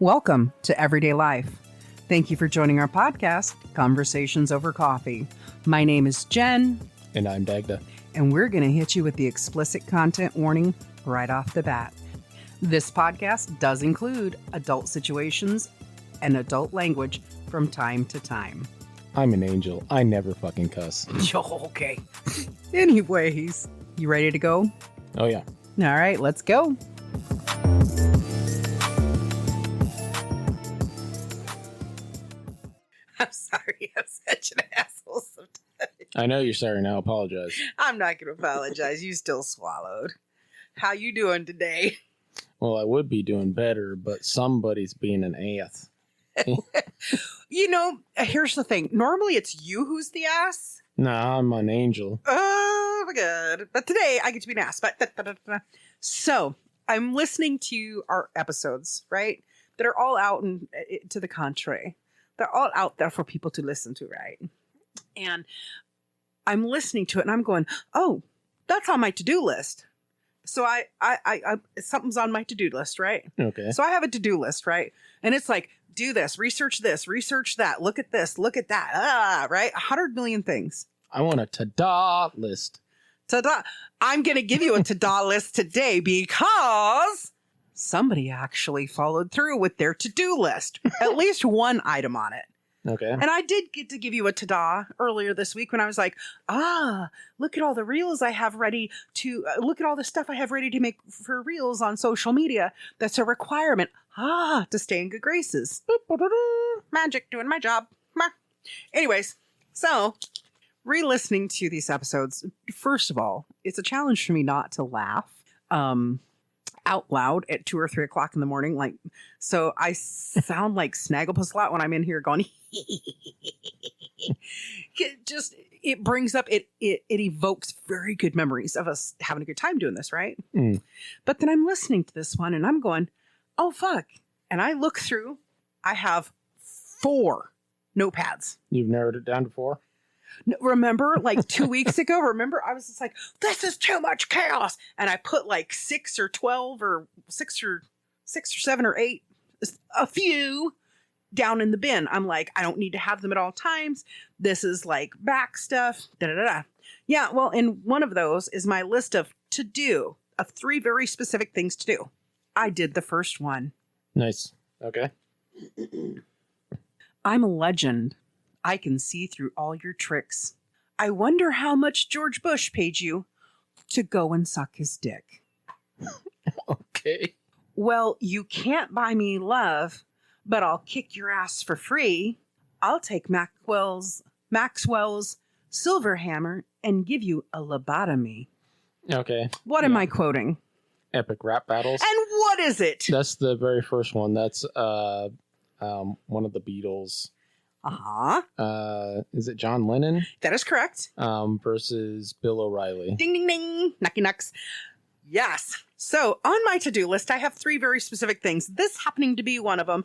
Welcome to Everyday Life. Thank you for joining our podcast, Conversations Over Coffee. My name is Jen. And I'm Dagda. And we're going to hit you with the explicit content warning right off the bat. This podcast does include adult situations and adult language from time to time. I'm an angel. I never fucking cuss. Okay. Anyways, you ready to go? Oh, yeah. All right, let's go. I'm sorry. I'm such an asshole sometimes. I know you're sorry now. Apologize. I'm not going to apologize. You still swallowed. How you doing today? Well, I would be doing better, but somebody's being an ass. You know, here's the thing. Normally it's you who's the ass. Nah, I'm an angel. Oh my God. But today I get to be an ass. So I'm listening to our episodes, right? That are all out and to the contrary. They're all out there for people to listen to, right? And I'm listening to it and I'm going, oh, that's on my to-do list. So I something's on my to-do list, right? Okay. So I have a to-do list, right? And it's like, do this, research that, look at this, look at that, right? 100 million things. I want a ta-da list. Ta-da. I'm going to give you a ta-da list today because somebody actually followed through with their to-do list. At least one item on it. Okay. And I did get to give you a ta-da earlier this week when I was like, look at all the reels I have ready to, look at all the stuff I have ready to make for reels on social media. That's a requirement. To stay in good graces. Magic, doing my job. Anyways, so re-listening to these episodes, first of all, it's a challenge for me not to laugh out loud at 2 or 3 o'clock in the morning. Like, so I sound like Snagglepuss a lot when I'm in here going, it brings up, it evokes very good memories of us having a good time doing this, right? But then I'm listening to this one and I'm going, oh, fuck. And I look through, I have 4 notepads. You've narrowed it down to 4? Remember, like 2 weeks ago, I was just like, this is too much chaos. And I put like 6 or 12 or 6 or 7 or 8, a few down in the bin. I'm like, I don't need to have them at all times. This is like back stuff. Yeah, well, and one of those is my list of to do, of 3 very specific things to do. I did the first one. Nice. Okay. I'm a legend. I can see through all your tricks. I wonder how much George Bush paid you to go and suck his dick. Okay. Well, you can't buy me love, but I'll kick your ass for free. I'll take Maxwell's silver hammer and give you a lobotomy. Okay. What am I quoting? Epic rap battles. And what is it? That's the very first one. That's one of the Beatles. Is it John Lennon? That is correct. Versus Bill O'Reilly. Ding, ding, ding. Knocky knocks. Yes. So on my to-do list, I have 3 very specific things. This happening to be one of them.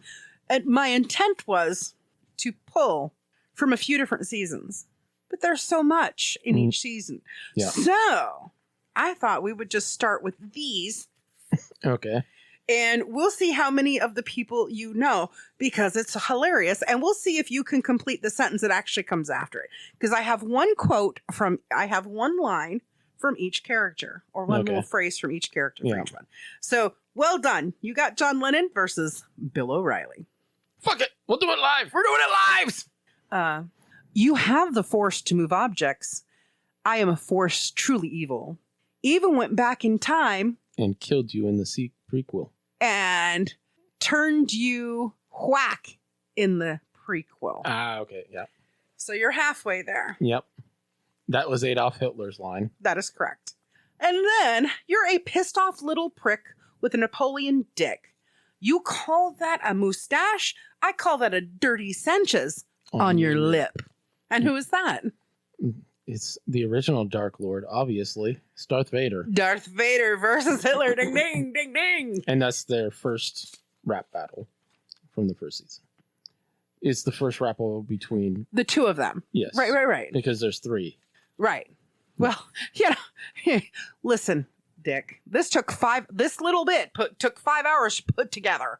And my intent was to pull from a few different seasons. But there's so much in each season. Yeah. So I thought we would just start with these. Okay. And we'll see how many of the people you know, because it's hilarious. And we'll see if you can complete the sentence that actually comes after it. Because I have one line from each character, or one little phrase from each character for each one. So, well done. You got John Lennon versus Bill O'Reilly. Fuck it. We'll do it live. We're doing it live. You have the force to move objects. I am a force truly evil. Even went back in time. And killed you in the prequel. And turned you whack in the prequel. Okay, yeah. So you're halfway there. Yep. That was Adolf Hitler's line. That is correct. And then you're a pissed off little prick with a Napoleon dick. You call that a mustache? I call that a dirty Sanchez on your lip. And who is that? It's the original Dark Lord, obviously. It's Darth Vader. Darth Vader versus Hitler. Ding, ding, ding, ding. And that's their first rap battle from the first season. It's the first rap battle between... the 2 of them. Yes. Right. Because there's 3. Right. Well, listen, Dick. This took 5... This little bit took 5 hours to put together.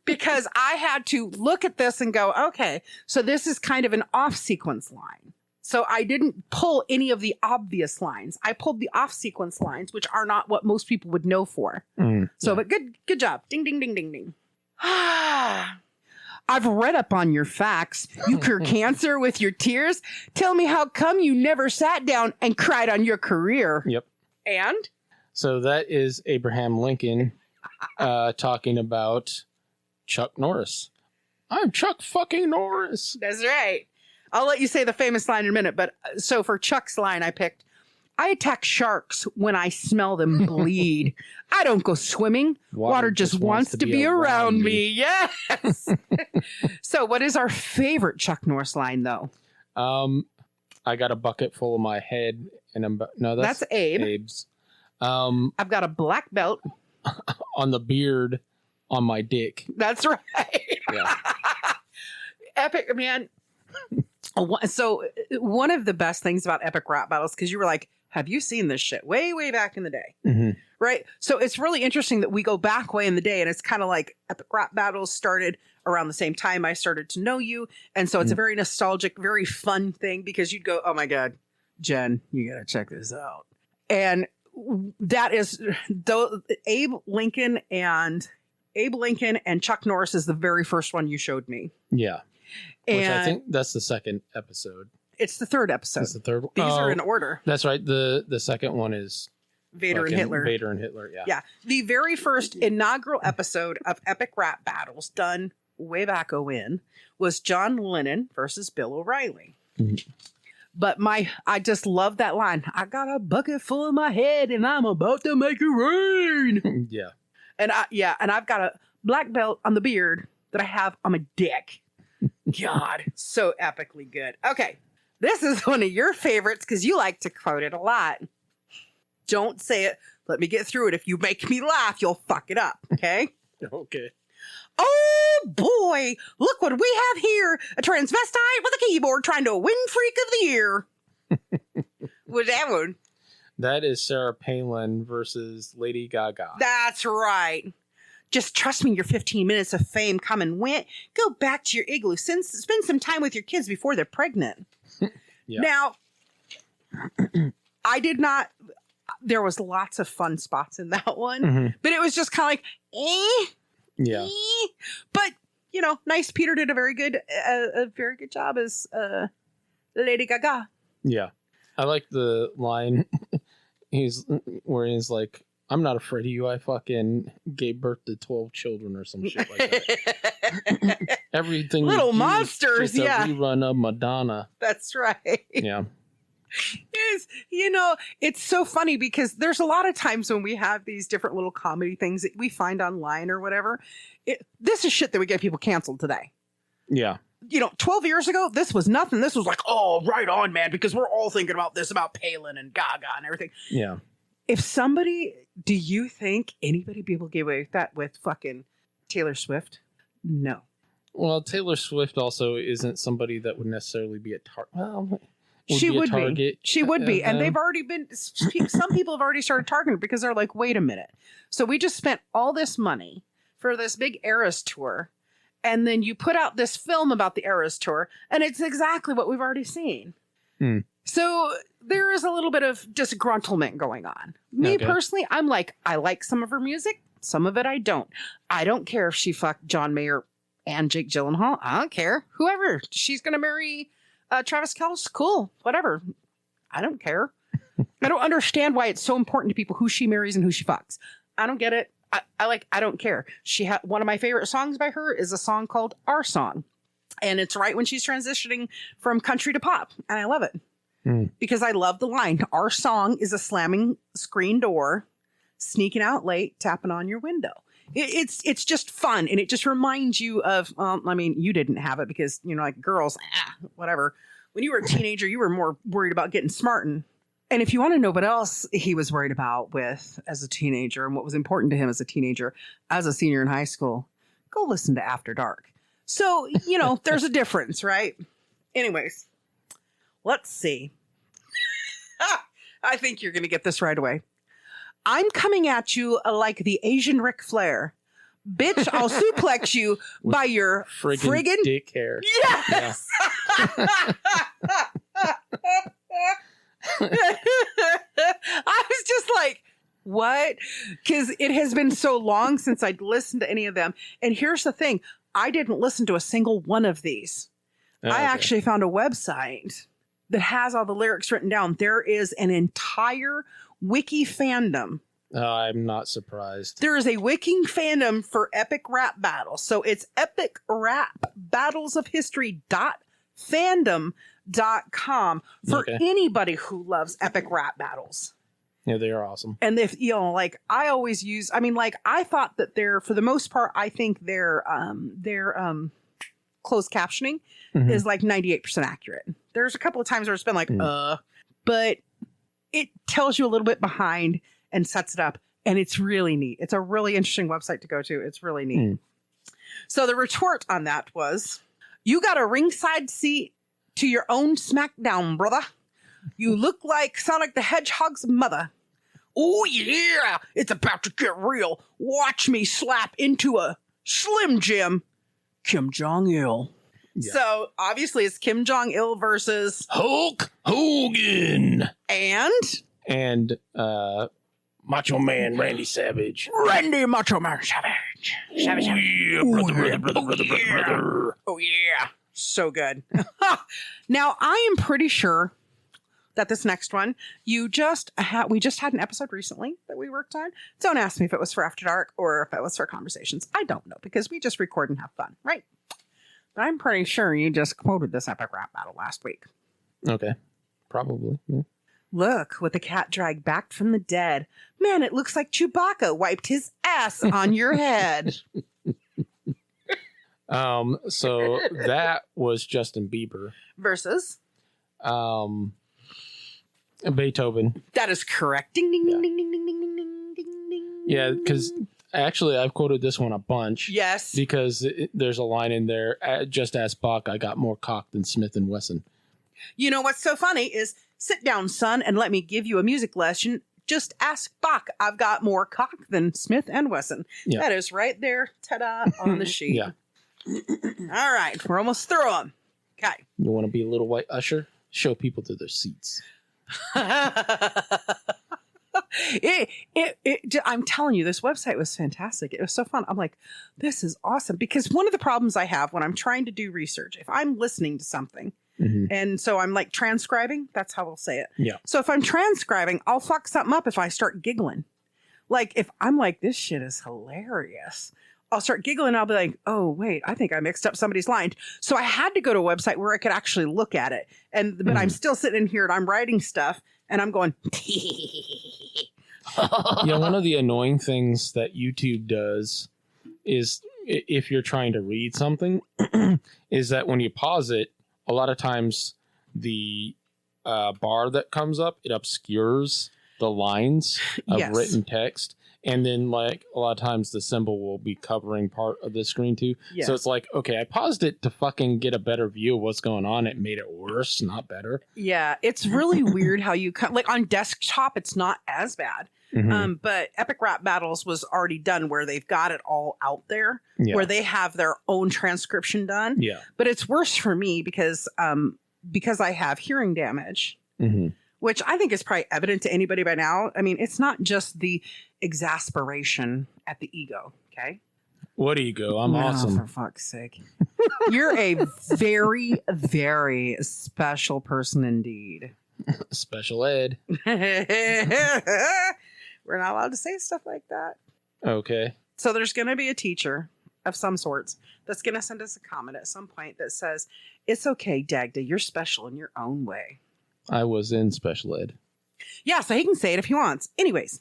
because I had to look at this and go, okay, so this is kind of an off sequence line. So I didn't pull any of the obvious lines. I pulled the off sequence lines, which are not what most people would know for. But good job. Ding, ding, ding, ding, ding. I've read up on your facts. You cure cancer with your tears. Tell me how come you never sat down and cried on your career. Yep. And? So that is Abraham Lincoln talking about Chuck Norris. I'm Chuck fucking Norris. That's right. I'll let you say the famous line in a minute. But so for Chuck's line, I picked, I attack sharks when I smell them bleed. I don't go swimming. Water just wants to be around me. Yes. So what is our favorite Chuck Norris line, though? I got a bucket full of my head. And that's Abe. Abe's. I've got a black belt. On the beard on my dick. That's right. Yeah. Epic, man. So one of the best things about epic rap battles, because you were like, have you seen this shit way back in the day? Right. So it's really interesting that we go back way in the day, and it's kind of like epic rap battles started around the same time I started to know you. And so it's a very nostalgic, very fun thing, because you'd go, oh my God, Jen, you got to check this out. And that is Abe Lincoln and Chuck Norris is the very first one you showed me. Yeah. Which And I think that's the second episode. it's the third episode. That's the third one. These are in order. That's right. The second one is Vader and Hitler. Vader and Hitler, yeah. Yeah. The very first inaugural episode of epic rap battles done way back when was John Lennon versus Bill O'Reilly. But I just love that line. I got a bucket full of my head and I'm about to make it rain. Yeah. And I've got a black belt on the beard that I have on my dick. God, so epically good. Okay. This is one of your favorites because you like to quote it a lot. Don't say it. Let me get through it. If you make me laugh, you'll fuck it up. Okay? Okay. Oh boy, look what we have here. A transvestite with a keyboard trying to win Freak of the Year. Was that one? That is Sarah Palin versus Lady Gaga. That's right. Just trust me, your 15 minutes of fame come and went. Go back to your igloo. Spend some time with your kids before they're pregnant. Yeah. Now, I did not. There was lots of fun spots in that one, but it was just kind of like, Yeah. But nice. Peter did a very good job as Lady Gaga. Yeah. I like the line he's like, I'm not afraid of you. I fucking gave birth to 12 children or some shit like that. Everything. Little monsters. Just a yeah. rerun of Madonna. That's right. Yeah. It's so funny because there's a lot of times when we have these different little comedy things that we find online or whatever. This is shit that we get people canceled today. Yeah. 12 years ago, this was nothing. This was like, oh, right on, man, because we're all thinking about this, about Palin and Gaga and everything. Yeah. Do you think anybody be able to get away with that with fucking Taylor Swift? No. Well, Taylor Swift also isn't somebody that would necessarily be a target. Well, she would be. She would be. And they've already been, some people have already started targeting her because they're like, wait a minute. So we just spent all this money for this big Eras tour. And then you put out this film about the Eras tour. And it's exactly what we've already seen. So there is a little bit of disgruntlement going on. Me personally, I'm like, I like some of her music. Some of it I don't. I don't care if she fucked John Mayer and Jake Gyllenhaal. I don't care. Whoever. She's going to marry Travis Kelce. Cool. Whatever. I don't care. I don't understand why it's so important to people who she marries and who she fucks. I don't get it. I don't care. One of my favorite songs by her is a song called Our Song. And it's right when she's transitioning from country to pop. And I love it. Because I love the line. Our song is a slamming screen door, sneaking out late, tapping on your window. It's just fun. And it just reminds you of, you didn't have it because, like girls, whatever. When you were a teenager, you were more worried about getting smart. And if you want to know what else he was worried about as a teenager and what was important to him as a teenager, as a senior in high school, go listen to After Dark. So, there's a difference, right? Anyways, let's see. I think you're going to get this right away. I'm coming at you like the Asian Ric Flair, Bitch, I'll suplex you by your friggin' dick hair. Yes. Yeah. I was just like, what? Because it has been so long since I'd listened to any of them. And here's the thing. I didn't listen to a single one of these. Oh, I okay. actually found a website that has all the lyrics written down. There is an entire wiki fandom. I'm not surprised. There is a wiki fandom for epic rap battles. So it's epic rap battles of history.fandom.com for anybody who loves epic rap battles. Yeah, they are awesome. And if, like I always use, I thought that they're, for the most part, I think their closed captioning is like 98% accurate. There's a couple of times where it's been like, but it tells you a little bit behind and sets it up. And it's really neat. It's a really interesting website to go to. It's really neat. So the retort on that was, you got a ringside seat to your own SmackDown, brother. You look like Sonic the Hedgehog's mother. Oh, yeah. It's about to get real. Watch me slap into a Slim Jim Kim Jong-il. Yeah. So, obviously, it's Kim Jong-il versus Hulk Hogan. And Macho Man Randy Savage. Randy Macho Man Savage. Savage. Oh, yeah, brother. Oh, yeah. So good. Now, I am pretty sure that this next one, we just had an episode recently that we worked on. Don't ask me if it was for After Dark or if it was for Conversations. I don't know, because we just record and have fun, right? But I'm pretty sure you just quoted this epic rap battle last week. Okay. Probably. Yeah. Look, with the cat dragged back from the dead. Man, it looks like Chewbacca wiped his ass on your head. So that was Justin Bieber. Versus? Beethoven. That is correct. Ding, ding, ding, ding, ding, ding, ding, ding, ding, ding, ding. Yeah, because actually I've quoted this one a bunch. Yes. Because there's a line in there, just ask Bach, I got more cock than Smith & Wesson. You know what's so funny is, sit down, son, and let me give you a music lesson. Just ask Bach. I've got more cock than Smith & Wesson. Yeah. That is right there, ta-da, on the sheet. Yeah. All right, we're almost through them. Okay. You want to be a little white usher? Show people to their seats. I'm telling you, this website was fantastic. It was so fun. I'm like, this is awesome. Because one of the problems I have when I'm trying to do research, if I'm listening to something, and so I'm like transcribing, that's how we'll say it. Yeah. So if I'm transcribing, I'll fuck something up if I start giggling. Like if I'm like, this shit is hilarious, I'll start giggling. I'll be like, oh, wait, I think I mixed up somebody's line. So I had to go to a website where I could actually look at it. But I'm still sitting in here and I'm writing stuff and I'm going. Yeah, one of the annoying things that YouTube does is if you're trying to read something, is that when you pause it, a lot of times the bar that comes up, it obscures the lines of written text. And then, like, a lot of times the symbol will be covering part of the screen, too. Yes. So it's like, okay, I paused it to fucking get a better view of what's going on. It made it worse, not better. Yeah, it's really weird how you... Like, on desktop, it's not as bad. But Epic Rap Battles was already done where they've got it all out there, where they have their own transcription done. Yeah. But it's worse for me because I have hearing damage. Which I think is probably evident to anybody by now. I mean, it's not just the exasperation at the ego, okay? What ego? I'm awesome. For fuck's sake. You're a very, very special person indeed. Special ed. We're not allowed to say stuff like that. Okay. So there's going to be a teacher of some sorts that's going to send us a comment at some point that says, it's okay, Dagda, you're special in your own way. I was in special ed. Yeah, so he can say it if he wants. Anyways.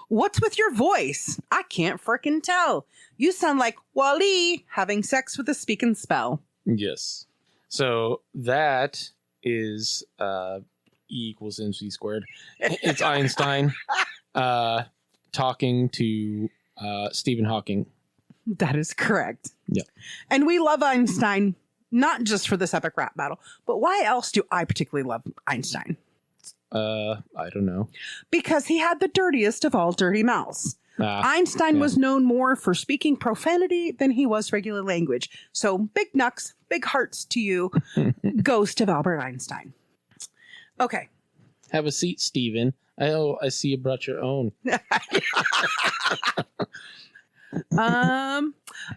What's with your voice? I can't frickin' tell. You sound like Wally having sex with a speak and spell. Yes. So that is E equals MC squared. It's Einstein talking to Stephen Hawking. That is correct. Yeah. And we love Einstein. Not just for this epic rap battle, but why else do I particularly love Einstein? I don't know. Because he had the dirtiest of all dirty mouths. Einstein was known more for speaking profanity than he was regular language. So big knucks, big hearts to you. Goes to Albert Einstein. Okay. Have a seat, Stephen. I see you brought your own.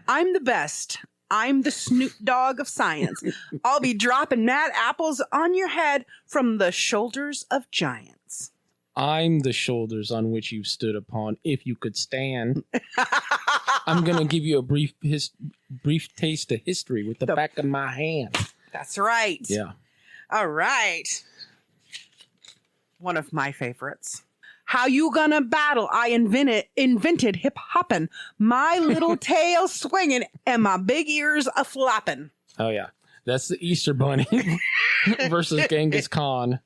I'm the best. I'm the Snoop Dogg of science. I'll be dropping mad apples on your head from the shoulders of giants. I'm the shoulders on which you stood upon, if you could stand. I'm going to give you a brief taste of history with the back of my hand. That's right. Yeah. All right. One of my favorites. How you gonna battle? I invented hip hopping, my little tail swinging, and my big ears a flopping. Oh yeah, that's the Easter Bunny versus Genghis Khan.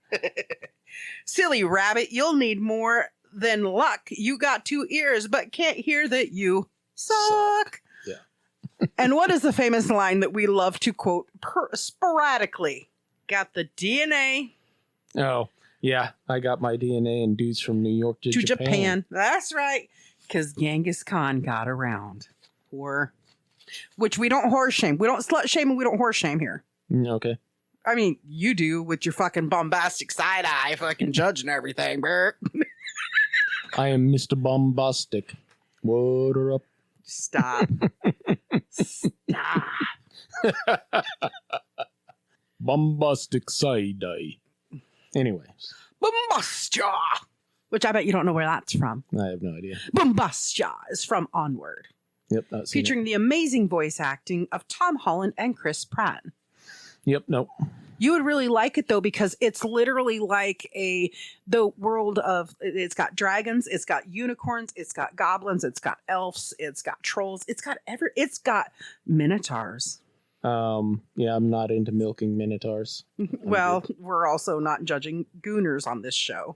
Silly rabbit, you'll need more than luck. You got 2 ears, but can't hear that you suck. Yeah. And what is the famous line that we love to quote sporadically? Got the DNA. Oh. Yeah, I got my DNA and dudes from New York to Japan. That's right. Because Genghis Khan got around. Which we don't horse shame. We don't slut shame and we don't horse shame here. Okay. I mean, you do with your fucking bombastic side eye fucking judging everything, Bert. I am Mr. Bombastic. What are up? Stop. Stop. Bombastic side eye. Anyways. Bombastia! Which I bet you don't know where that's from. I have no idea. Bombastia is from Onward. Yep. Featuring the amazing voice acting of Tom Holland and Chris Pratt. Yep. Nope. You would really like it though, because it's literally like the world of, it's got dragons, it's got unicorns, it's got goblins, it's got elves, it's got trolls, it's got minotaurs. Yeah, I'm not into milking minotaurs. Well, we're also not judging gooners on this show.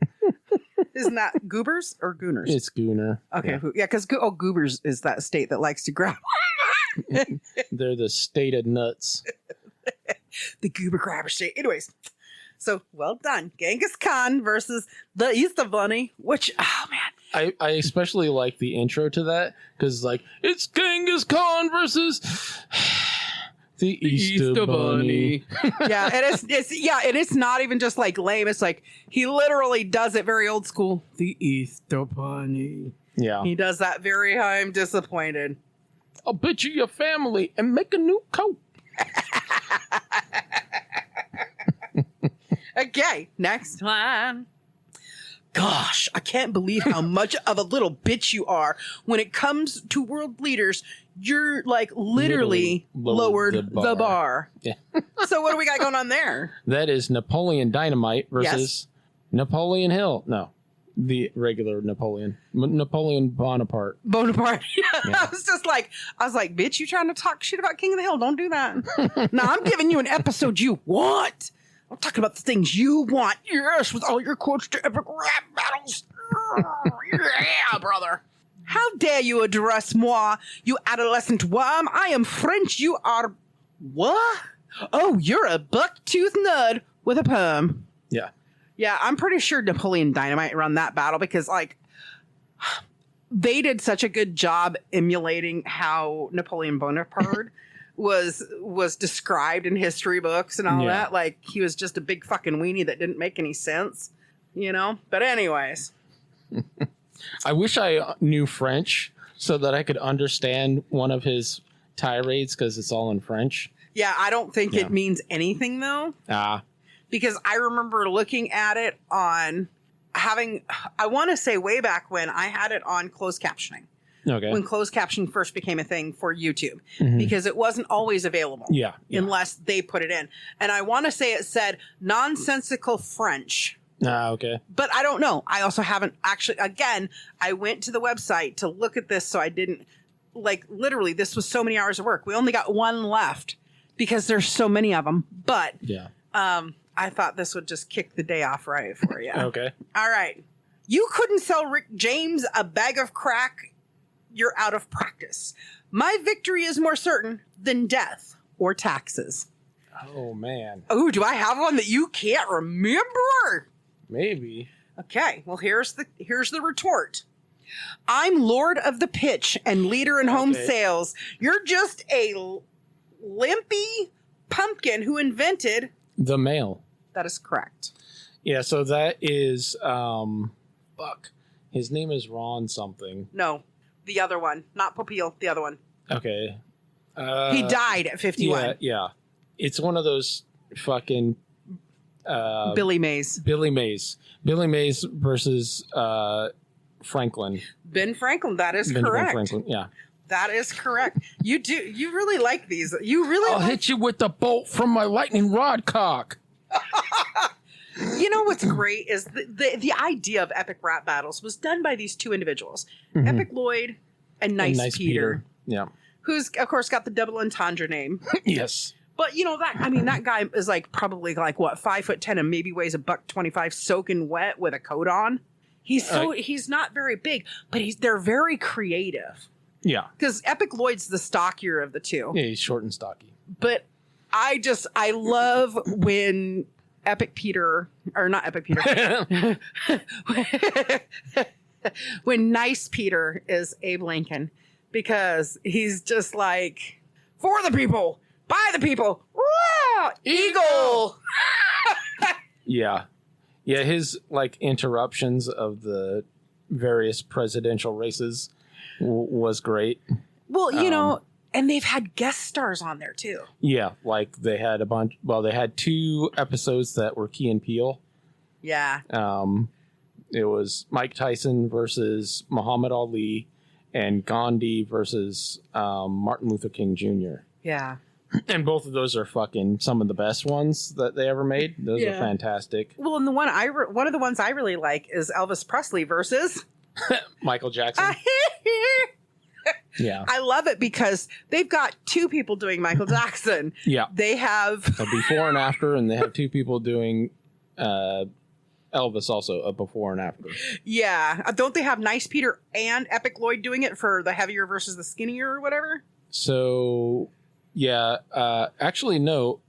Isn't that goobers or gooners? It's gooner. Okay, yeah, because goobers is that state that likes to grab. They're the state of nuts. The goober grabber state. Anyways, so well done. Genghis Khan versus the Easter Bunny, which, oh man. I especially like the intro to that, because like, it's Genghis Khan versus... The Easter Bunny. Yeah, and it's not even just like lame. It's like he literally does it very old school. The Easter Bunny. Yeah. He does that very high. I'm disappointed. I'll bet you your family and make a new coat. Okay, next one. Gosh, I can't believe how much of a little bitch you are. When it comes to world leaders, you're like literally lowered the bar. Yeah. So what do we got going on there? That is Napoleon Dynamite versus Napoleon Hill. No, the regular Napoleon. Napoleon Bonaparte. Bonaparte. Yeah. I was like, bitch, you trying to talk shit about King of the Hill? Don't do that. No, I'm giving you an episode you want. I'm talking about the things you want. Yes, with all your quotes to epic rap battles. Yeah, brother. How dare you address moi, you adolescent worm? I am French. You are... What? Oh, you're a buck-toothed nud with a perm. Yeah. Yeah, I'm pretty sure Napoleon Dynamite ran that battle because, like, they did such a good job emulating how Napoleon Bonaparte was described in history books and all that. Like, he was just a big fucking weenie that didn't make any sense, you know? But anyways. I wish I knew French so that I could understand one of his tirades, because it's all in French. Yeah, I don't think it means anything, though. Because I remember looking at it on I want to say way back when I had it on closed captioning. Okay. When closed captioning first became a thing for YouTube, because it wasn't always available. Yeah. Unless they put it in. And I want to say it said nonsensical French. Okay. But I don't know. I also haven't actually, again, I went to the website to look at this, so I didn't, like, literally, this was so many hours of work. We only got one left because there's so many of them. But I thought this would just kick the day off right for you. Okay. All right. You couldn't sell Rick James a bag of crack. You're out of practice. My victory is more certain than death or taxes. Oh, man. Oh, do I have one that you can't remember? Maybe. Okay, well, here's the retort. I'm Lord of the Pitch and leader in home sales. You're just a limpy pumpkin who invented the mail. That is correct. Yeah, so that is fuck. His name is Ron something. No, the other one, not Popeil, the other one. Okay. He died at 51. Yeah. It's one of those fucking Billy Mays. Billy Mays versus Franklin. Ben Franklin, that is Benjamin correct. Franklin, yeah. That is correct. You really like these. I'll hit you with the bolt from my lightning rod cock. You know what's great is the idea of epic rap battles was done by these two individuals, Epic Lloyd and Nice Peter. Yeah. Who's of course got the double entendre name. Yes. But you know that guy is like probably like what 5'10" and maybe weighs $125 soaking wet with a coat on. He's not very big, but they're very creative. Yeah. Because Epic Lloyd's the stockier of the two. Yeah, he's short and stocky. But I love when when Nice Peter is Abe Lincoln, because he's just like, for the people, by the people, rah, eagle. Yeah. Yeah, his like interruptions of the various presidential races was great. Well, you know, and they've had guest stars on there too. Yeah, like they had a bunch. Well, they had 2 episodes that were Key and Peele. Yeah. It was Mike Tyson versus Muhammad Ali, and Gandhi versus Martin Luther King Jr. Yeah. And both of those are fucking some of the best ones that they ever made. Those are fantastic. Well, and one of the ones I really like is Elvis Presley versus Michael Jackson. Yeah. I love it because they've got 2 people doing Michael Jackson. Yeah. They have a before and after, and they have 2 people doing Elvis also, a before and after. Yeah. Don't they have Nice Peter and Epic Lloyd doing it for the heavier versus the skinnier or whatever? So, yeah. Actually, no.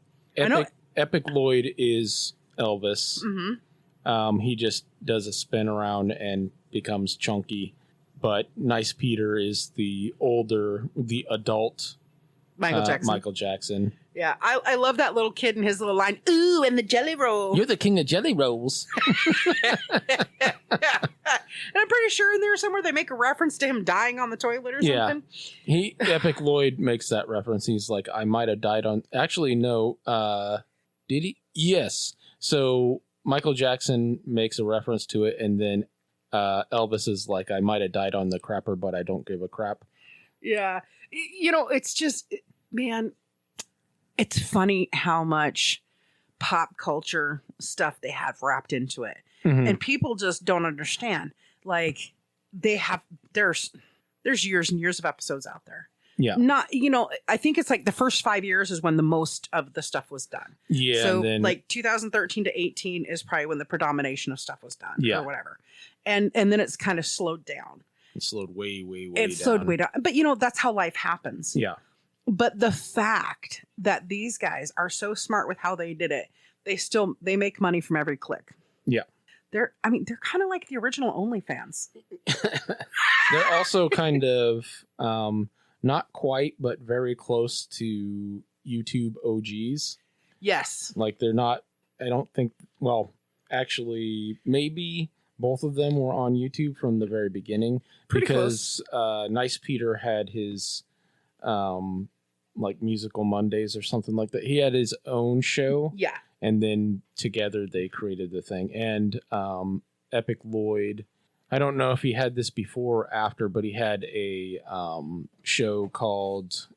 Epic Lloyd is Elvis. Mm-hmm. He just does a spin around and becomes chunky. But Nice Peter is the adult Michael Jackson. Yeah, I love that little kid and his little line, ooh, and the jelly roll. You're the king of jelly rolls. And I'm pretty sure in there somewhere they make a reference to him dying on the toilet or something. Yeah, Epic Lloyd makes that reference. He's like, I might have died on... Actually, no. Did he? Yes. So Michael Jackson makes a reference to it, and then Elvis is like, I might have died on the crapper, but I don't give a crap. Yeah. You know, it's just, man, it's funny how much pop culture stuff they have wrapped into it. Mm-hmm. And people just don't understand. Like, there's years and years of episodes out there. Yeah. Not, you know, I think it's like the first 5 years is when the most of the stuff was done. Yeah. So and then, like 2013 to 18 is probably when the predomination of stuff was done. Yeah. Or whatever. And then it's kind of slowed down. It slowed way down. It slowed way down. But, you know, that's how life happens. Yeah. But the fact that these guys are so smart with how they did it, they make money from every click. Yeah. They're kind of like the original OnlyFans. They're also kind of, not quite, but very close to YouTube OGs. Yes. Like they're not, I don't think, well, actually, maybe both of them were on YouTube from the very beginning. Pretty because Nice Peter had his like Musical Mondays or something like that. He had his own show. Yeah. And then together they created the thing. And Epic Lloyd, I don't know if he had this before or after, but he had a show called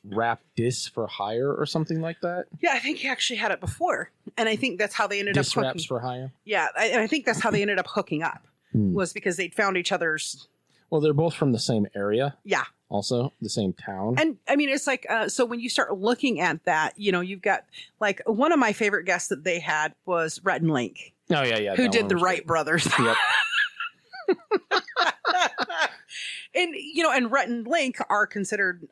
Rap Dis for Hire or something like that. Yeah, I think he actually had it before. And I think that's how they ended up hooking. Raps for Hire? Yeah, and I think that's how they ended up hooking up. Was because they'd found each other's... Well, they're both from the same area. Yeah. Also, the same town. And, I mean, it's like, so when you start looking at that, you know, you've got, like, one of my favorite guests that they had was Rhett and Link. Oh, yeah. Who did the Wright brothers. Yep. And, you know, and Rhett and Link are considered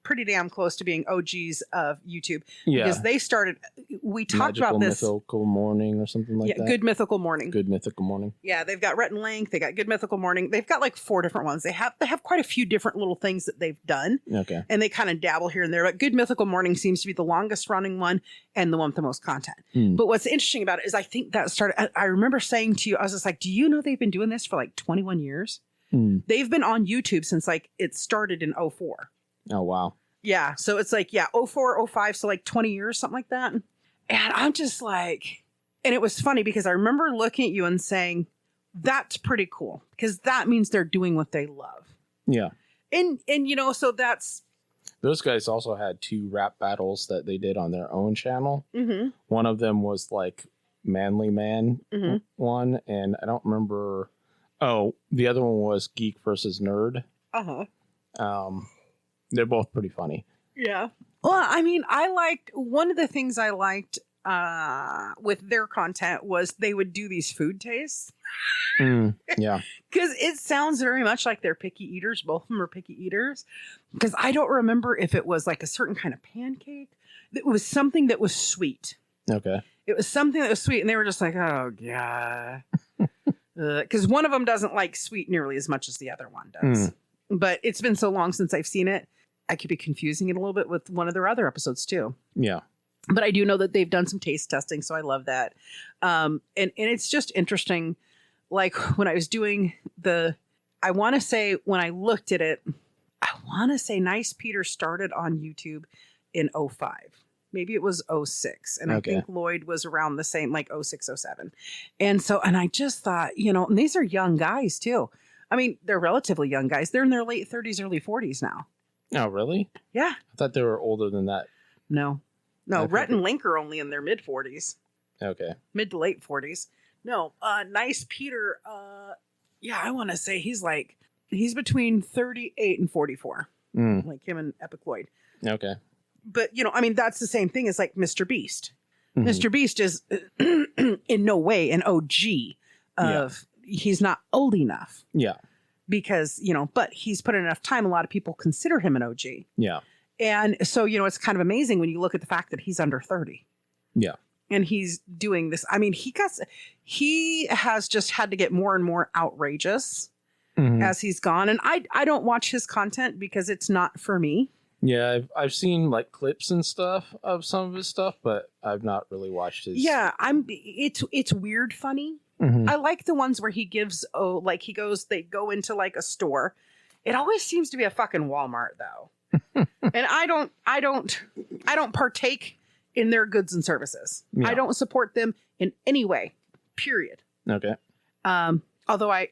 pretty damn close to being OGs of YouTube. Yeah. Because they started, we talked Magical about this. Mythical Morning or something like that. Good Mythical Morning. Good Mythical Morning. Yeah, they've got Rhett and Link. They got Good Mythical Morning. They've got like 4 different ones. They have quite a few different little things that they've done. Okay. And they kind of dabble here and there. But Good Mythical Morning seems to be the longest running one and the one with the most content. But what's interesting about it is I think that started. I remember saying to you, I was just like, do you know they've been doing this for like 21 years? They've been on YouTube since like it started in 04. Oh, wow. Yeah. So it's like, 04, 05. So like 20 years, something like that. And I'm just like, and it was funny because I remember looking at you and saying, that's pretty cool because that means they're doing what they love. Yeah. And so that's. Those guys also had 2 rap battles that they did on their own channel. One of them was like Manly Man one. And I don't remember. Oh, the other one was Geek versus Nerd. They're both pretty funny. Yeah. Well, I mean, one of the things I liked with their content was they would do these food tastes. Yeah. Because it sounds very much like they're picky eaters. Both of them are picky eaters. Because I don't remember if it was like a certain kind of pancake. It was something that was sweet. Okay. It was something that was sweet. And they were just like, oh, God. Because one of them doesn't like sweet nearly as much as the other one does. But it's been so long since I've seen it. I could be confusing it a little bit with one of their other episodes too. Yeah. But I do know that they've done some taste testing. So I love that. And it's just interesting. Like when I was doing I want to say when I looked at it, I want to say Nice Peter started on YouTube in 05. Maybe it was 06. And Okay. I think Lloyd was around the same, like 06, 07. And I just thought, and these are young guys too. I mean, they're relatively young guys. They're in their late 30s, early 40s now. Oh, really? Yeah. I thought they were older than that. No, Rhett and Link are only in their mid 40s. Okay. Mid to late 40s. No, Nice Peter, I want to say he's between 38 and 44. Like him and Epic Lloyd. Okay. But, I mean, that's the same thing as like Mr. Beast. Mr. Beast is in no way an OG of, he's not old enough. Yeah. Because, but he's put in enough time. A lot of people consider him an OG. Yeah. And so, it's kind of amazing when you look at the fact that he's under 30. Yeah. And he's doing this. I mean, he has just had to get more and more outrageous as he's gone. And I don't watch his content because it's not for me. Yeah, I've seen like clips and stuff of some of his stuff, but I've not really watched his. Yeah, it's weird funny. I like the ones where he gives they go into like a store. It always seems to be a fucking Walmart though. And I don't partake in their goods and services. Yeah. I don't support them in any way. Period. Okay. Although I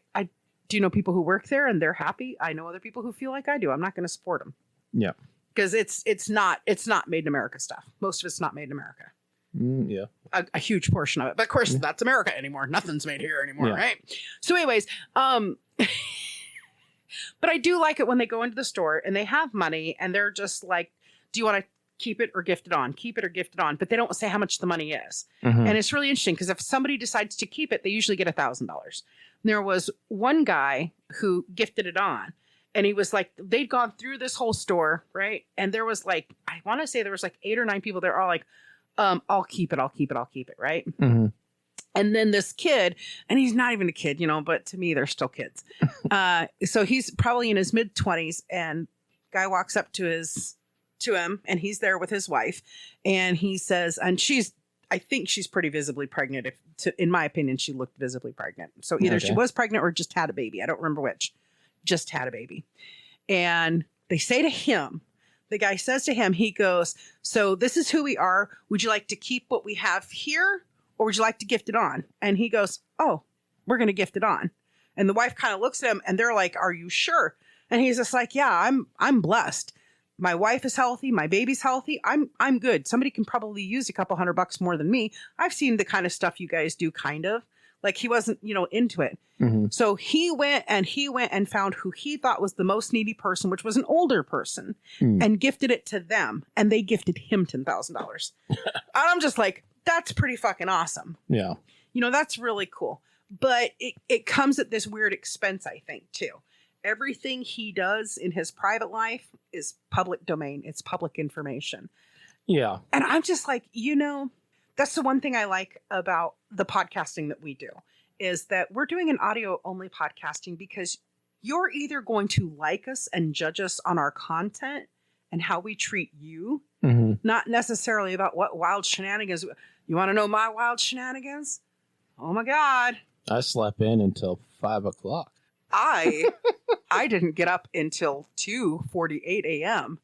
do know people who work there and they're happy. I know other people who feel like I do. I'm not going to support them. Yeah. Because it's not made in America stuff. Most of it's not made in America. Yeah. A huge portion of it. But of course, that's America anymore. Nothing's made here anymore, right? So anyways, but I do like it when they go into the store and they have money and they're just like, do you want to keep it or gift it on? Keep it or gift it on. But they don't say how much the money is. And it's really interesting because if somebody decides to keep it, they usually get $1,000. There was one guy who gifted it on. And he was like, they'd gone through this whole store, right? And there was like, I want to say there was like 8 or 9 people. They're all like, I'll keep it, right? And then this kid, and he's not even a kid, but to me, they're still kids. So he's probably in his mid-20s, and guy walks up to him, and he's there with his wife, and he says, and I think she's pretty visibly pregnant. In my opinion, she looked visibly pregnant. So either she was pregnant or just had a baby. I don't remember which. Just had a baby. And they say to him, the guy says to him, he goes, so this is who we are. Would you like to keep what we have here or would you like to gift it on? And he goes, oh, we're going to gift it on. And the wife kind of looks at him and they're like, are you sure? And he's just like, yeah, I'm blessed. My wife is healthy. My baby's healthy. I'm good. Somebody can probably use a couple $100 more than me. I've seen the kind of stuff you guys do, kind of. Like he wasn't, into it. So he went and found who he thought was the most needy person, which was an older person, and gifted it to them. And they gifted him $10,000. I'm just like, that's pretty fucking awesome. Yeah. That's really cool. But it comes at this weird expense, I think, too. Everything he does in his private life is public domain. It's public information. Yeah. And I'm just like, That's the one thing I like about the podcasting that we do, is that we're doing an audio only podcasting because you're either going to like us and judge us on our content and how we treat you, not necessarily about what wild shenanigans. You want to know my wild shenanigans? Oh my God. I slept in until 5 o'clock. I didn't get up until 2:48 a.m.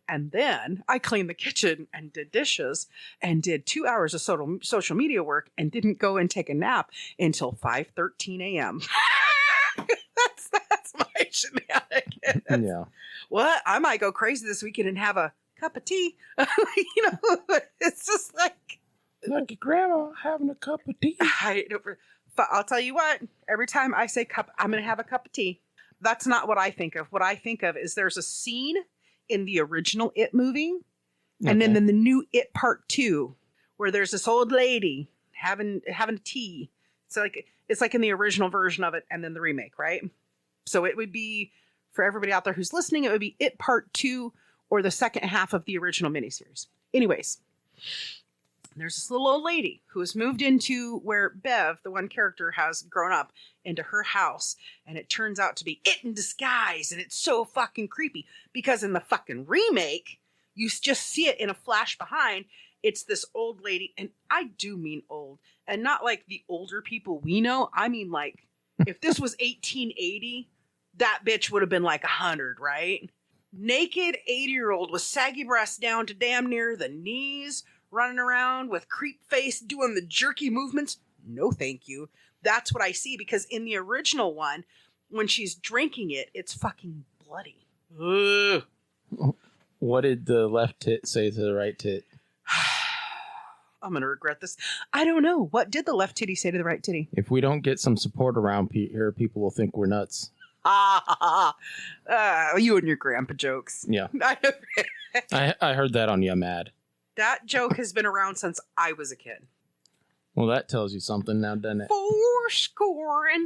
And then I cleaned the kitchen and did dishes and did 2 hours of social media work and didn't go and take a nap until 5:13 a.m. That's my shenanigans. Yeah. What? I might go crazy this weekend and have a cup of tea. It's just like your grandma having a cup of tea. I'll tell you what, every time I say cup, I'm going to have a cup of tea. That's not what I think of. What I think of is there's a scene in the original It movie, and then in the new It Part 2, where there's this old lady having tea. It's like in the original version of it, and then the remake, right? So it would be, for everybody out there who's listening, it would be It Part 2 or the second half of the original miniseries. Anyways, there's this little old lady who has moved into where Bev, the one character, has grown up, into her house, and it turns out to be it in disguise, and it's so fucking creepy because in the fucking remake, you just see it in a flash behind. It's this old lady, and I do mean old, and not like the older people we know. I mean, like, if this was 1880, that bitch would have been like 100, right? Naked 80-year-old with saggy breasts down to damn near the knees, running around with creep face, doing the jerky movements. No, thank you. That's what I see, because in the original one, when she's drinking it, it's fucking bloody. Ugh. What did the left tit say to the right tit? I'm going to regret this. I don't know. What did the left titty say to the right titty? If we don't get some support around here, people will think we're nuts. You and your grandpa jokes. Yeah. I heard that on Ya Mad. That joke has been around since I was a kid. Well, that tells you something now, doesn't it?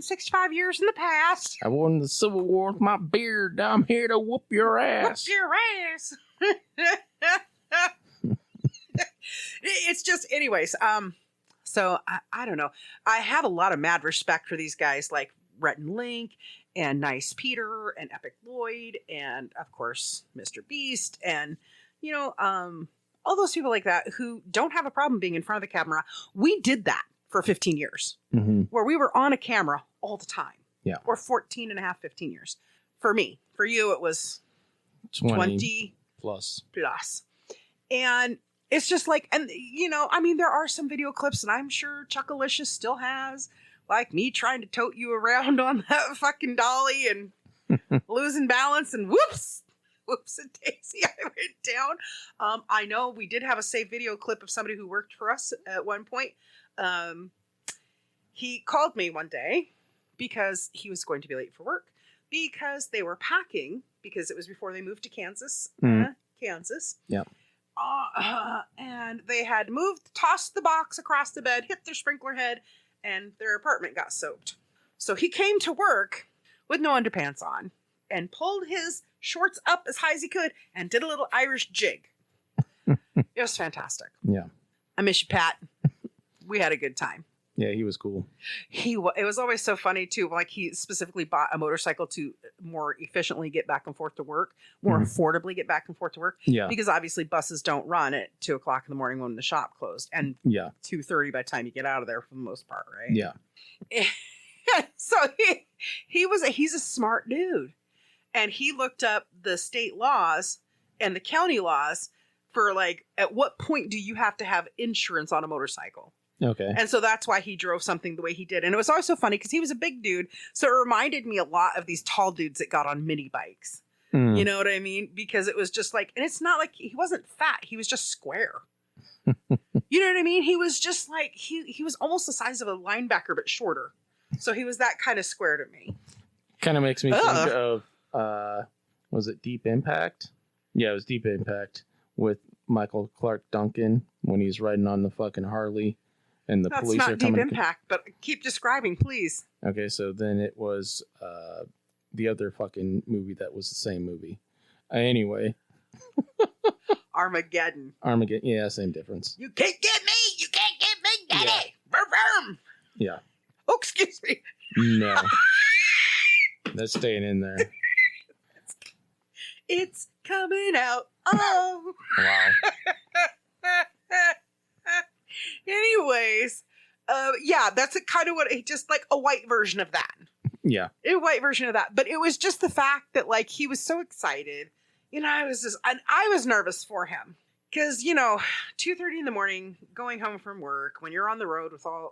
65 years in the past. I won the Civil War with my beard. Now I'm here to whoop your ass. Whoop your ass. It's just, anyways. So I don't know. I have a lot of mad respect for these guys like Rhett and Link and Nice Peter and Epic Lloyd and of course Mr. Beast and all those people like that who don't have a problem being in front of the camera. We did that for 15 years where we were on a camera all the time. Yeah. Or 14 and a half, 15 years. For me. For you, it was 20 plus. And it's just like, and there are some video clips and I'm sure Chuckalicious still has, like me trying to tote you around on that fucking dolly and losing balance and whoops and daisy, I went down. I know we did have a saved video clip of somebody who worked for us at one point. He called me one day because he was going to be late for work because they were packing because it was before they moved to Kansas. Kansas. Yeah. And they had tossed the box across the bed, hit their sprinkler head, and their apartment got soaked. So he came to work with no underpants on and pulled his shorts up as high as he could and did a little Irish jig. It was fantastic. Yeah. I miss you, Pat. We had a good time. Yeah, he was cool. It was always so funny too. Like he specifically bought a motorcycle to more efficiently get back and forth to work, more affordably get back and forth to work. Yeah. Because obviously buses don't run at 2:00 in the morning when the shop closed, and 2:30 by the time you get out of there for the most part, right? Yeah. So he's a smart dude, and he looked up the state laws and the county laws for like at what point do you have to have insurance on a motorcycle. Okay. And so that's why he drove something the way he did. And it was always so funny because he was a big dude. So it reminded me a lot of these tall dudes that got on mini bikes. You know what I mean? Because it was just like, and it's not like he wasn't fat. He was just square. You know what I mean? He was just like, he was almost the size of a linebacker, but shorter. So he was that kind of square to me. Kind of makes me think of, was it Deep Impact? Yeah, it was Deep Impact with Michael Clark Duncan when he's riding on the fucking Harley. And That's police not are Deep coming. Impact, but keep describing, please. Okay, so then it was the other fucking movie that was the same movie. Anyway. Armageddon. Yeah, same difference. You can't get me! You can't Ready? Vroom. Yeah. Oh, excuse me. No. That's staying in there. It's coming out. Oh. Wow. Anyways, yeah, that's kind of what just like a white version of that. Yeah. A white version of that. But it was just the fact that like he was so excited. I was nervous for him. Because, 2:30 in the morning, going home from work, when you're on the road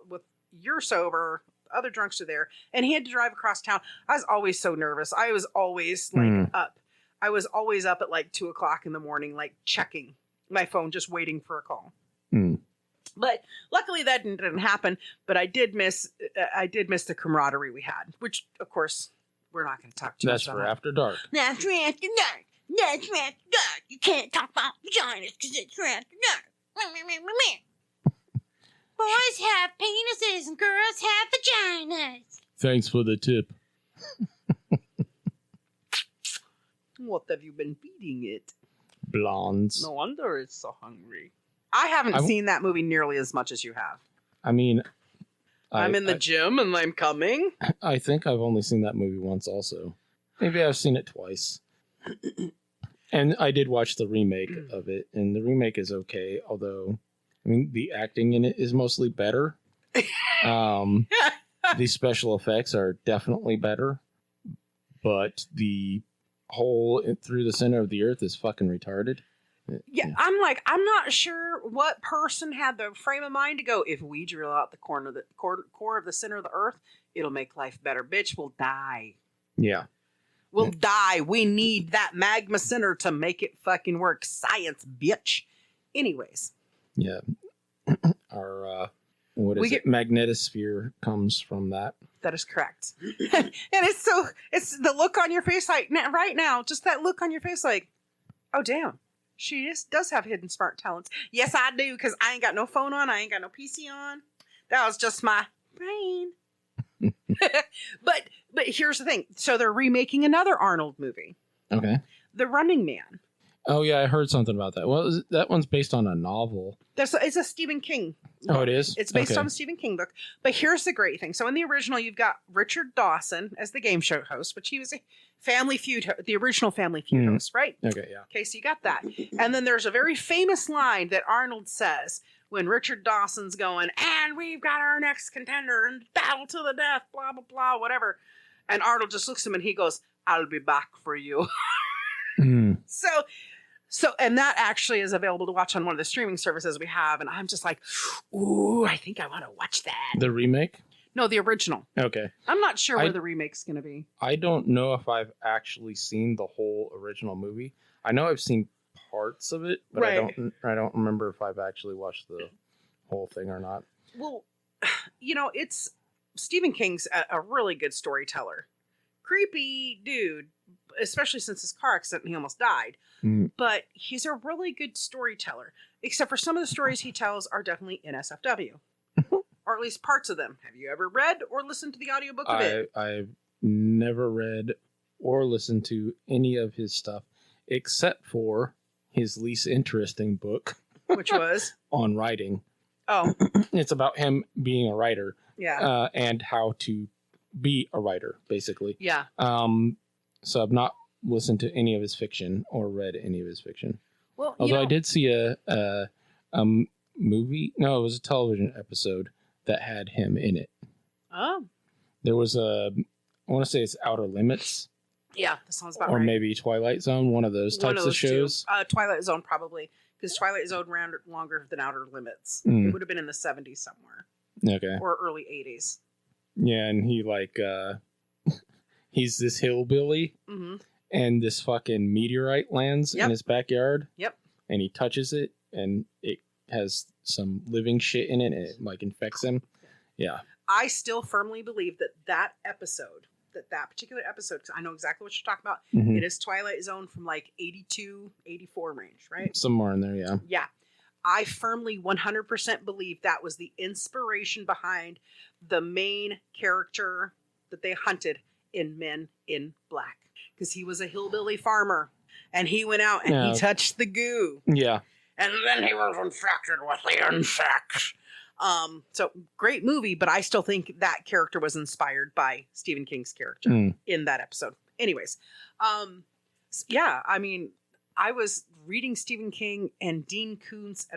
with you're sober, other drunks are there, and he had to drive across town. I was always so nervous. I was always up. I was always up at like 2:00 in the morning, like checking my phone, just waiting for a call. But luckily that didn't happen. But I did miss the camaraderie we had, which of course we're not going to talk too much about. That's for after dark. That's for after dark. That's for after dark. You can't talk about vaginas because it's for after dark. Boys have penises and girls have vaginas. Thanks for the tip. What have you been feeding it? Blondes. No wonder it's so hungry. I haven't seen that movie nearly as much as you have. I mean, I'm in the gym and I'm coming. I think I've only seen that movie once also. Maybe I've seen it twice. And I did watch the remake of it, and the remake is okay, although, I mean, the acting in it is mostly better. The special effects are definitely better, but the hole through the center of the earth is fucking retarded. Yeah, I'm not sure what person had the frame of mind to go, if we drill out the core of the center of the earth, it'll make life better. Bitch, we'll die. Yeah. We'll die. We need that magma center to make it fucking work. Science, bitch. Anyways. Yeah. Our, magnetosphere comes from that. That is correct. And it's the look on your face, like, right now, just that look on your face, like, oh, damn. She does have hidden smart talents. Yes, I do, because I ain't got no phone on. I ain't got no PC on. That was just my brain. But here's the thing. So they're remaking another Arnold movie. Okay. The Running Man. Oh, yeah, I heard something about that. Well, that one's based on a novel. It's a Stephen King book. Oh, it is? It's based on a Stephen King book. But here's the great thing. So in the original, you've got Richard Dawson as the game show host, which he was a Family Feud, the original Family Feud host, right? Okay, yeah. Okay, so you got that. And then there's a very famous line that Arnold says when Richard Dawson's going, and we've got our next contender and battle to the death, blah, blah, blah, whatever. And Arnold just looks at him and he goes, I'll be back for you. So, and that actually is available to watch on one of the streaming services we have. And I'm just like, ooh, I think I want to watch that. The remake? No, the original. Okay. I'm not sure where the remake's going to be. I don't know if I've actually seen the whole original movie. I know I've seen parts of it, but right. I don't remember if I've actually watched the whole thing or not. Well, it's Stephen King's a really good storyteller. Creepy dude, especially since his car accident and he almost died. But he's a really good storyteller, except for some of the stories he tells are definitely NSFW. Or at least parts of them. Have you ever read or listened to the audiobook of it? I've never read or listened to any of his stuff, except for his least interesting book. Which was? On writing. Oh. It's about him being a writer. Yeah. And how to be a writer, basically. Yeah. So I've not listened to any of his fiction or read any of his fiction. Well, although I did see a movie. No, it was a television episode that had him in it. Oh. There was I want to say it's Outer Limits. Yeah, that sounds about right. Or right. maybe Twilight Zone, one of those types of shows. Twilight Zone probably, because Twilight Zone ran longer than Outer Limits. It would have been in the 70s somewhere. Okay. Or early 80s. Yeah, and he he's this hillbilly, and this fucking meteorite lands in his backyard. Yep. And he touches it, and it has some living shit in it, and it infects him. Yeah. I still firmly believe that particular episode, because I know exactly what you're talking about, it is Twilight Zone from 82, 84 range, right? Somewhere in there, yeah. Yeah. I firmly 100% believe that was the inspiration behind the main character that they hunted in Men in Black. Because he was a hillbilly farmer. And he went out and he touched the goo. Yeah. And then he was infected with the insects. So great movie, but I still think that character was inspired by Stephen King's character in that episode. Anyways, yeah, I mean, I was reading Stephen King and Dean Koontz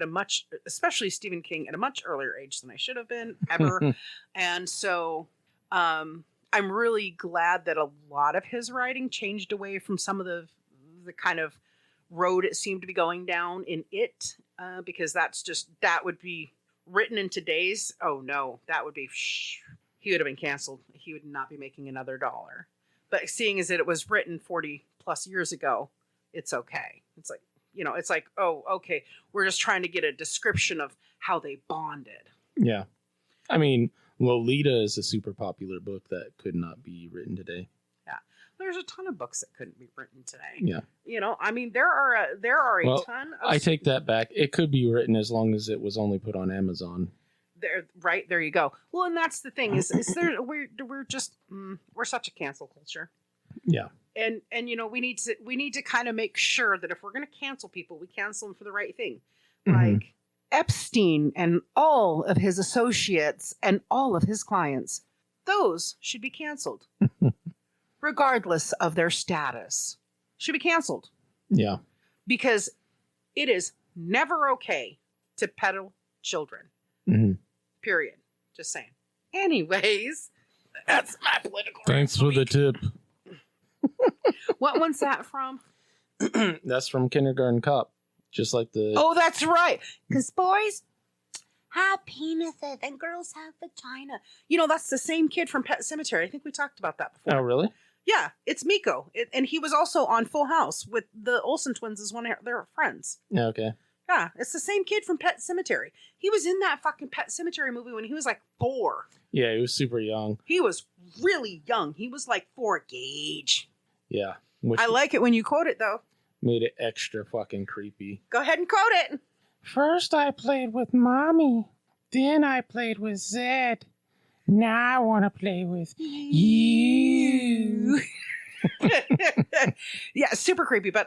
especially Stephen King at a much earlier age than I should have been ever. And so, I'm really glad that a lot of his writing changed away from some of the kind of road it seemed to be going down in it, because that would be written in today's, oh no, that would be, he would have been canceled. He would not be making another dollar. But seeing as it was written 40 plus years ago, it's okay. It's like, it's like, oh, okay, we're just trying to get a description of how they bonded. Yeah. I mean, Lolita is a super popular book that could not be written today. Yeah. There's a ton of books that couldn't be written today. Yeah. I mean, there are a ton of... I take that back. It could be written as long as it was only put on Amazon. There you go. Well, and that's the thing is we're just we're such a cancel culture. Yeah. And we need to kind of make sure that if we're going to cancel people, we cancel them for the right thing. Like Epstein and all of his associates and all of his clients, those should be canceled. Regardless of their status. Should be canceled. Yeah. Because it is never okay to peddle children. Period. Just saying. Anyways, that's my political. Thanks for the tip. What one's that from? That's from Kindergarten Cop. Just like the... Oh, that's right. Because boys have penises and girls have vagina. That's the same kid from Pet Sematary. I think we talked about that before. Oh, really? Yeah, it's Miko. And he was also on Full House with the Olsen twins as one of their friends. Okay. Yeah, it's the same kid from Pet Sematary. He was in that fucking Pet Sematary movie when he was like 4. Yeah, he was super young. He was really young. He was like 4 gauge. Yeah. I like it when you quote it, though. Made it extra fucking creepy. Go ahead and quote it. First I played with Mommy. Then I played with Zed. Now I want to play with you. Yeah, super creepy. But,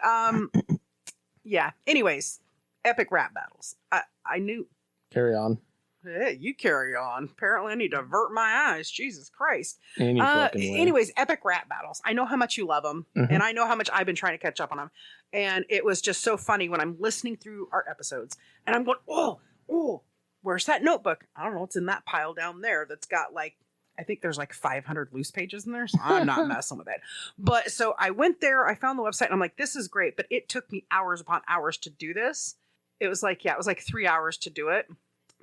yeah. Anyways, epic rap battles. I knew. Carry on. Hey, you carry on. Apparently, I need to avert my eyes. Jesus Christ. Any fucking way. Anyways, epic rap battles. I know how much you love them, and I know how much I've been trying to catch up on them. And it was just so funny when I'm listening through our episodes, and I'm going, oh, where's that notebook? I don't know. It's in that pile down there that's got I think there's 500 loose pages in there, so I'm not messing with it. But so I went there, I found the website, and I'm like, this is great, but it took me hours upon hours to do this. It was 3 hours to do it.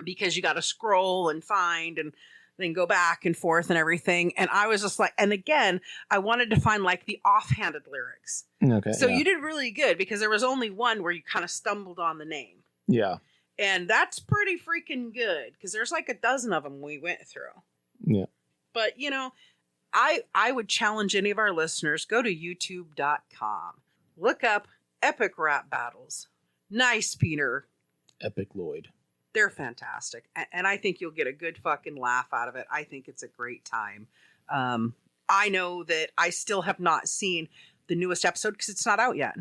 Because you got to scroll and find and then go back and forth and everything. And I was just and again, I wanted to find the offhanded lyrics. Okay. So you did really good because there was only one where you kind of stumbled on the name. Yeah. And that's pretty freaking good because there's a dozen of them we went through. Yeah. But, I would challenge any of our listeners, go to youtube.com, look up epic rap battles. Nice, Peter. Epic Lloyd. They're fantastic. And I think you'll get a good fucking laugh out of it. I think it's a great time. I know that I still have not seen the newest episode because it's not out yet.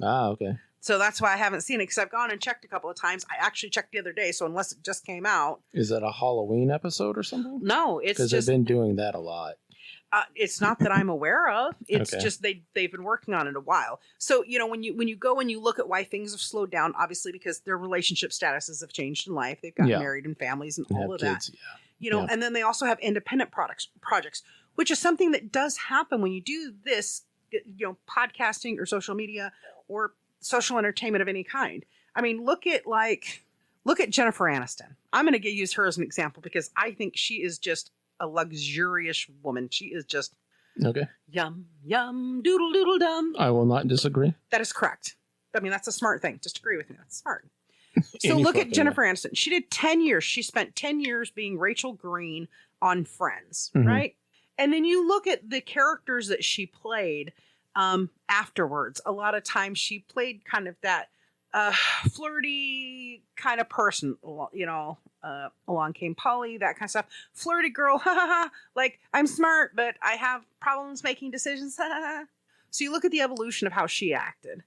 Ah, okay. So that's why I haven't seen it because I've gone and checked a couple of times. I actually checked the other day. So unless it just came out. Is that a Halloween episode or something? No, it's just. Because they've been doing that a lot. It's not that I'm aware of. It's okay. Just they've been working on it a while. So, when you go and you look at why things have slowed down, obviously because their relationship statuses have changed in life. They've gotten married and families and all of kids, that. And then they also have independent projects, which is something that does happen when you do this, podcasting or social media or social entertainment of any kind. I mean, look at Jennifer Aniston. I'm going to use her as an example because I think she is just a luxurious woman. She is just okay. Yum, yum, doodle, doodle, dum. I will not disagree. That is correct. I mean, that's a smart thing. Just agree with me. That's smart. So look at Jennifer Aniston. She did 10 years. She spent 10 years being Rachel Green on Friends, right? And then you look at the characters that she played afterwards. A lot of times she played kind of that flirty kind of person, Along Came Polly, that kind of stuff. Flirty girl, ha ha ha. I'm smart, but I have problems making decisions, ha ha ha. So you look at the evolution of how she acted.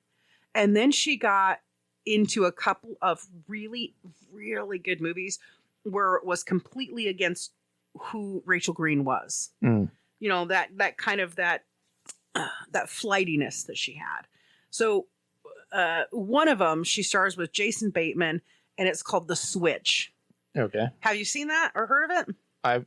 And then she got into a couple of really, really good movies. was completely against who Rachel Green was. Mm. You know, that kind of that flightiness that she had. So one of them, she stars with Jason Bateman, and it's called The Switch. Okay. Have you seen that or heard of it?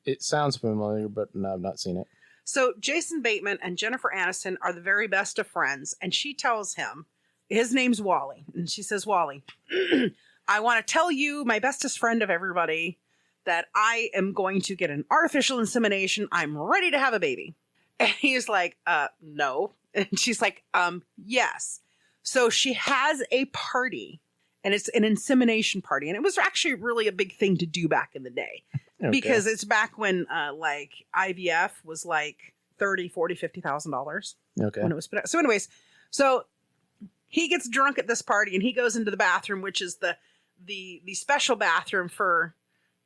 It sounds familiar, but no, I've not seen it. So Jason Bateman and Jennifer Aniston are the very best of friends, and she tells him, his name's Wally, and she says, Wally, I want to tell you, my bestest friend of everybody, that I am going to get an artificial insemination. I'm ready to have a baby. And he's like, no. And she's like, yes. So she has a party, and it's an insemination party. And it was actually really a big thing to do back in the day. Okay. Because it's back when like IVF was like $30,000, $40,000, $50,000. Okay. When it was put out. So anyways, so he gets drunk at this party, and he goes into the bathroom, which is the special bathroom for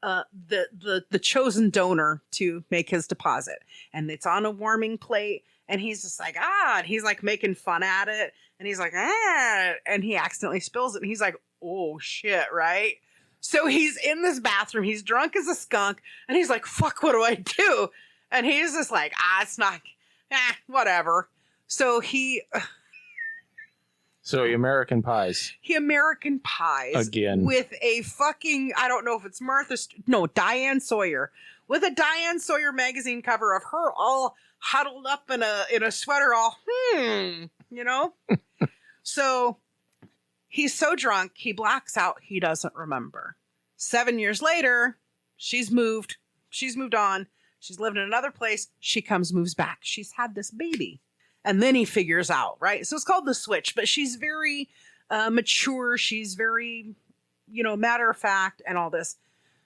the chosen donor to make his deposit. And it's on a warming plate, and he's just like, and he's like making fun at it, and he's like, and he accidentally spills it, and he's like, oh shit, right? So he's in this bathroom, he's drunk as a skunk, and he's like, fuck, what do I do? And he's just like, it's not, whatever. So he American Pies. He American Pies. Again. With a fucking, I don't know if it's Diane Sawyer. With a Diane Sawyer magazine cover of her all huddled up in a sweater all, you know? So he's so drunk, he blacks out, he doesn't remember. 7 years later, she's moved on. She's lived in another place. She moves back. She's had this baby. And then he figures out, right? So it's called The Switch, but she's very mature. She's very, matter of fact and all this.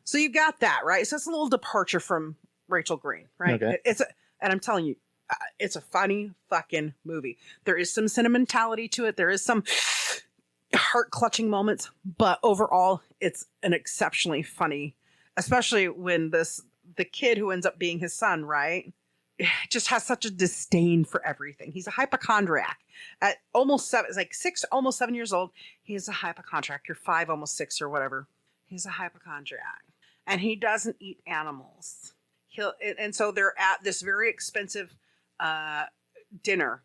So you've got that, right? So it's a little departure from Rachel Green, right? Okay. And I'm telling you, it's a funny fucking movie. There is some sentimentality to it. There is some heart-clutching moments, but overall, it's an exceptionally funny, especially when the kid who ends up being his son, right? Just has such a disdain for everything. He's a hypochondriac at almost 7, like 6, almost 7 years old. He's a hypochondriac. You're 5, almost 6 or whatever. He's a hypochondriac, and he doesn't eat animals. And so they're at this very expensive dinner.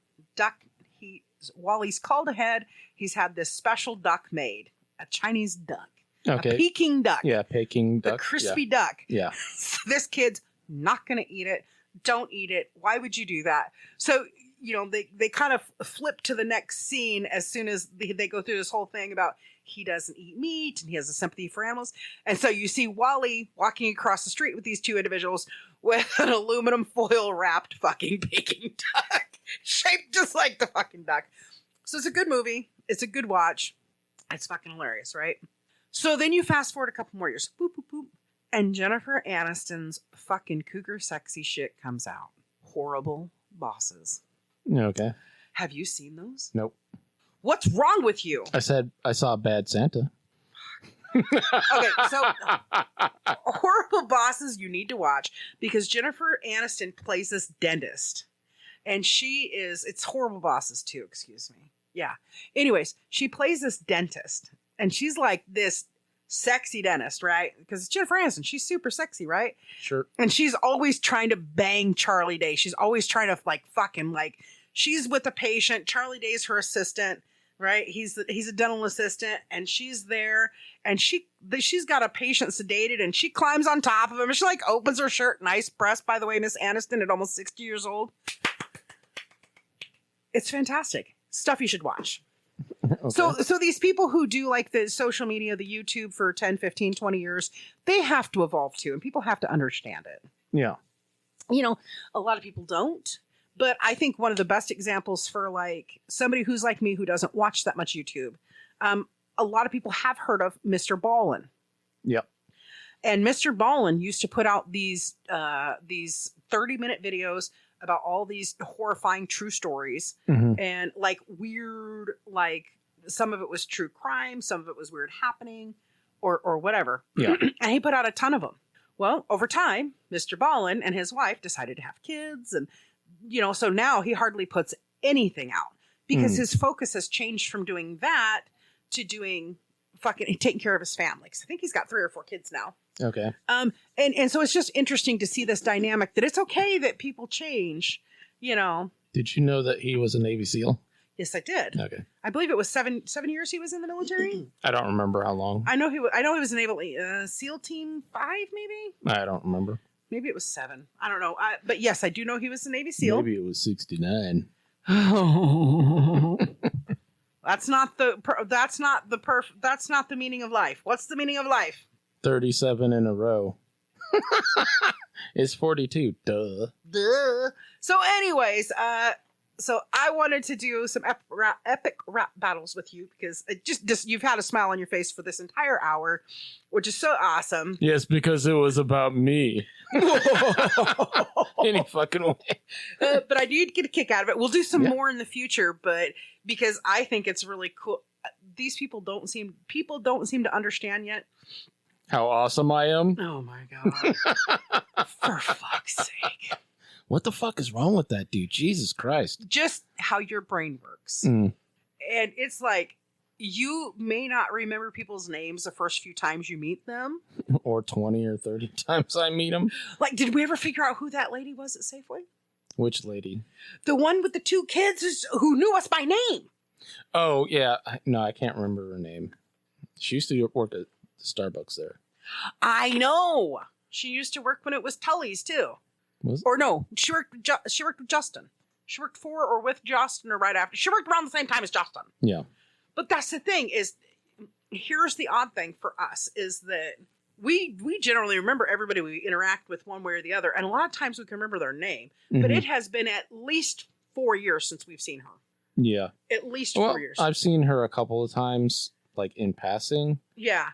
Wally's called ahead. He's had this special duck made, a Chinese duck, okay. A Peking duck. Yeah, Peking duck. A crispy duck. Yeah. So this kid's not going to eat it. Don't eat it. Why would you do that? So, they kind of flip to the next scene as soon as they go through this whole thing about he doesn't eat meat and he has a sympathy for animals. And so you see Wally walking across the street with these two individuals with an aluminum foil wrapped fucking Peking duck shaped just like the fucking duck. So it's a good movie. It's a good watch. It's fucking hilarious, right? So then you fast forward a couple more years. Boop, boop, boop. And Jennifer Aniston's fucking cougar sexy shit comes out. Horrible Bosses. Okay. Have you seen those? Nope. What's wrong with you? I said I saw Bad Santa. Okay, so Horrible Bosses you need to watch because Jennifer Aniston plays this dentist. And it's Horrible Bosses too, excuse me. Yeah. Anyways, she plays this dentist. And she's like this sexy dentist, right? Because it's Jennifer Aniston. She's super sexy, right? Sure. And she's always trying to bang Charlie Day. She's always trying to she's with a patient. Charlie Day's her assistant, right? He's a dental assistant, and she's there, and she's got a patient sedated, and she climbs on top of him, and she like opens her shirt. Nice breast, by the way, Miss Aniston at almost 60 years old. It's fantastic stuff. You should watch. Okay. So these people who do like the social media, the YouTube for 10, 15, 20 years, they have to evolve too, and people have to understand it. Yeah. A lot of people don't, but I think one of the best examples for like somebody who's like me who doesn't watch that much YouTube, a lot of people have heard of Mr. Ballin. Yep. And Mr. Ballin used to put out these 30-minute videos about all these horrifying true stories, mm-hmm. and like weird, like some of it was true crime, some of it was weird happening or whatever. Yeah. And he put out a ton of them. Well, over time, Mr. Ballin and his wife decided to have kids, and so now he hardly puts anything out because his focus has changed from doing that to doing fucking taking care of his family. 'Cause I think he's got 3 or 4 kids now. Okay. And so it's just interesting to see this dynamic that it's okay that people change, you know. Did you know that he was a Navy SEAL? Yes, I did. Okay. I believe it was 7 years he was in the military. I don't remember how long. I know he was in Naval SEAL Team 5, maybe. I don't remember. Maybe it was 7. I don't know. But yes, I do know he was a Navy SEAL. Maybe it was 69. That's not the meaning of life. What's the meaning of life? 37 in a row. It's 42. Duh. So anyways, so I wanted to do some epic rap battles with you because it just you've had a smile on your face for this entire hour, which is so awesome. Yes, because it was about me. Any fucking way. But I did get a kick out of it. We'll do some more in the future, but because I think it's really cool. These people don't seem to understand yet how awesome I am. Oh my god. For fuck's sake. What the fuck is wrong with that dude? Jesus Christ. Just how your brain works. Mm. And it's like, you may not remember people's names the first few times you meet them. Or 20 or 30 times I meet them. Like, did we ever figure out who that lady was at Safeway? Which lady? The one with the 2 kids who knew us by name. Oh, yeah. No, I can't remember her name. She used to work at Starbucks there. I know. She used to work when it was Tully's, too. Was it? Or no, she worked with Justin. She worked for or with Justin or right after. She worked around the same time as Justin. Yeah. But that's the thing is, here's the odd thing for us is that we generally remember everybody we interact with one way or the other. And a lot of times we can remember their name. But it has been at least 4 years since we've seen her. Yeah. At least 4 years. I've seen her a couple of times, like in passing. Yeah.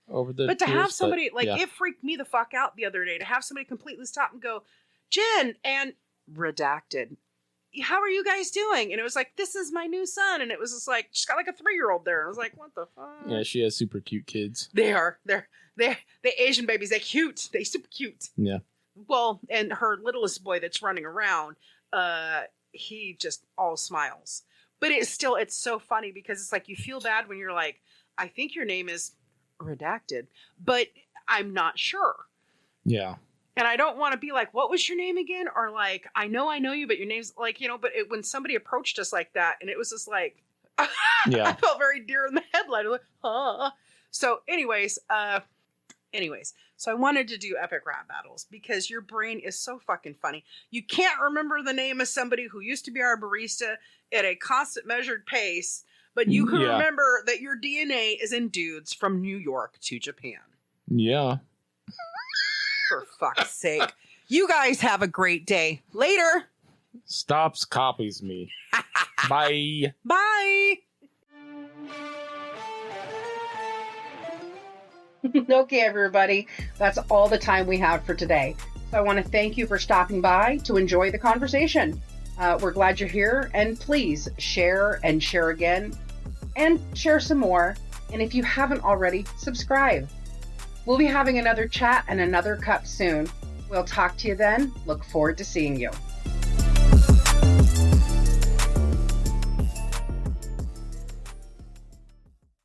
Over the But to years, have somebody, yeah. It freaked me the fuck out the other day to have somebody completely stop and go, Jen, and redacted, how are you guys doing? And it was like, this is my new son. And it was just like, she's got like a 3-year-old there. And I was like, what the fuck? Yeah, she has super cute kids. They're Asian babies. They're cute. They're super cute. Yeah. Well, and her littlest boy that's running around, he just all smiles. But it's so funny because it's like, you feel bad when you're like, I think your name is redacted, but I'm not sure. Yeah. And I don't want to be like, what was your name again? Or like, I know you, but your name's like, but when somebody approached us like that, and it was just like, yeah. I felt very deer in the headlight. I'm like, huh. So anyways, so I wanted to do epic rap battles because your brain is so fucking funny. You can't remember the name of somebody who used to be our barista at a constant measured pace, but you can remember that your DNA is in dudes from New York to Japan. Yeah. For fuck's sake. You guys have a great day. Later. Stops copies me. Bye. Bye. Okay, everybody. That's all the time we have for today. So I want to thank you for stopping by to enjoy the conversation. We're glad you're here, and please share and share again and share some more. And if you haven't already, subscribe. We'll be having another chat and another cup soon. We'll talk to you then. Look forward to seeing you.